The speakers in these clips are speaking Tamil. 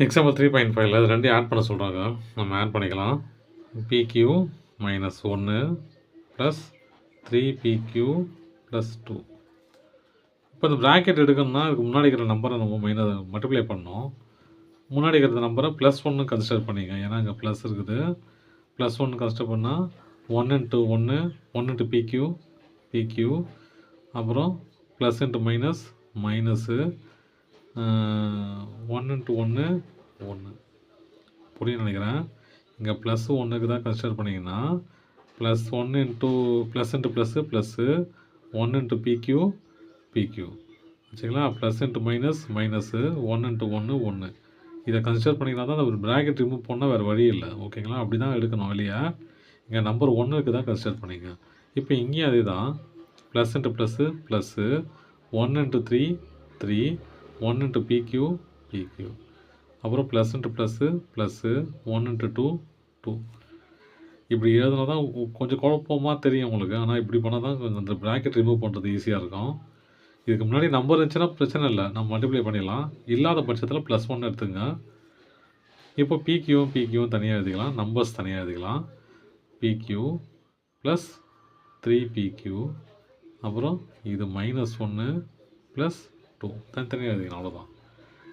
எக்ஸாம்பிள் 3.5ல இது ரெண்டையும் ஆட் பண்ண சொல்கிறாங்க. நம்ம ஆட் பண்ணிக்கலாம். PQ minus 1 plus 3PQ plus 2. இப்போ இந்த ப்ராக்கெட் எடுக்கணும்னா இதுக்கு முன்னாடி இருக்கிற நம்பரை நம்ம மல்டிப்ளை பண்ணோம். முன்னாடி இருக்கிற நம்பரை ப்ளஸ் 1 கன்சிடர் பண்ணிங்க. ஏன்னா இங்கே ப்ளஸ் இருக்குது. ப்ளஸ் 1 கன்சிடர் பண்ணால் 1 இன்ட்டு 1 1 இன்ட்டு PQ அப்புறம் ப்ளஸ் இன்ட்டு மைனஸு 1 இன்ட்டு 1 1 புரியும் நினைக்கிறேன். இங்கே ப்ளஸ் 1க்கு தான் கன்சிடர் பண்ணிங்கன்னா plus 1 into plus 1 into PQ வச்சுங்களா. Plus into minus 1 into 1 1. இதை கன்சிடர் பண்ணிங்கன்னா தான் ஒரு ப்ராக்கெட் ரிமூவ் பண்ணால் வேறு வழி இல்லை. ஓகேங்களா, அப்படி தான் எடுக்கணும் வெளியே. இங்கே நம்பர் 1க்கு தான் கன்சிடர் பண்ணிங்க. இப்போ இங்கேயும் அதே தான். Plus into plus 1 into 3 1 into PQ அப்புறம் ப்ளஸ் இன்ட்டு ப்ளஸ்ஸு 1 இன்ட்டு 2 இப்படி எழுதுனா தான் கொஞ்சம் குழப்பமாக தெரியும் உங்களுக்கு. ஆனால் இப்படி பண்ணால் தான் கொஞ்சம் அந்த ப்ராக்கெட் ரிமூவ் பண்ணுறது ஈஸியாக இருக்கும். இதுக்கு முன்னாடி நம்பர் இருந்துச்சுன்னா பிரச்சனை இல்லை, நம்ம மல்டிப்ளை பண்ணிடலாம். இல்லாத பட்சத்தில் ப்ளஸ் 1 எடுத்துங்க. இப்போ PQவும் தனியாக எழுதிக்கலாம், நம்பர்ஸ் தனியாக எழுதிக்கலாம். PQ ப்ளஸ் 3PQ அப்புறம் இது -1 ப்ளஸ் 2 தனித்தனியாக எழுதிக்கலாம். அவ்வளோதான்.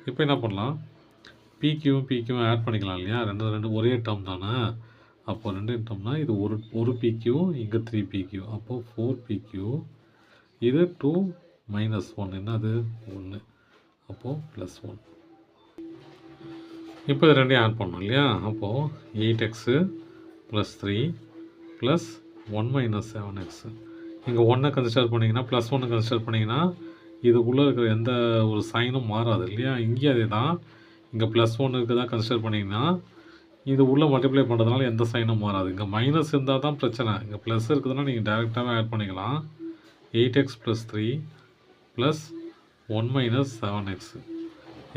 இப்போ என்ன பண்ணலாம், PQவும் ஆட் பண்ணிக்கலாம் இல்லையா. ரெண்டு ஒரே டேர்ம் தானே. அப்போது 2 டேர்ம்னா இது ஒரு PQ, இங்கே 3PQ, அப்போது 4PQ. இது 2 -1 என்னது 1, அப்போது ப்ளஸ் 1. இப்போ இது ரெண்டையும் ஆட் பண்ணோம் இல்லையா. அப்போது 8x ப்ளஸ் 3 ப்ளஸ் 1 - 7x. இங்கே 1 கன்சிடர் பண்ணிங்கன்னா ப்ளஸ் 1 கன்சிடர் பண்ணிங்கன்னா இதுக்குள்ளே இருக்கிற எந்த ஒரு சைனும் மாறாது இல்லையா. இங்கேயும் அதே தான். இங்கே ப்ளஸ் 1க்கு தான் கன்சிடர் பண்ணிங்கன்னா இது உள்ளே மல்டிப்ளை பண்ணுறதுனால எந்த சைனும் மாறாது. இங்கே மைனஸ் இருந்தால் தான் பிரச்சனை. இங்கே ப்ளஸ் இருக்குதுன்னா நீங்கள் டேரெக்டாகவே ஆட் பண்ணிக்கலாம். 8x plus 3 plus 1 - 7x.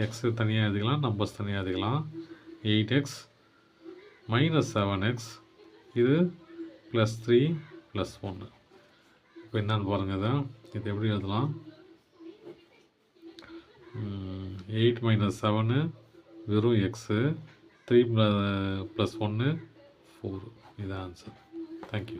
X தனியாக எழுதிக்கலாம், நம்பர்ஸ் தனியாக எழுதிக்கலாம். 8x - 7x இது ப்ளஸ் 3 ப்ளஸ் 1. இப்போ என்னன்னு பாருங்கள். இது எப்படி எழுதலாம். 8 - 7 வெறும் எக்ஸு, 3 + 1 4. இதுதான் ஆன்சர். தேங்க்யூ.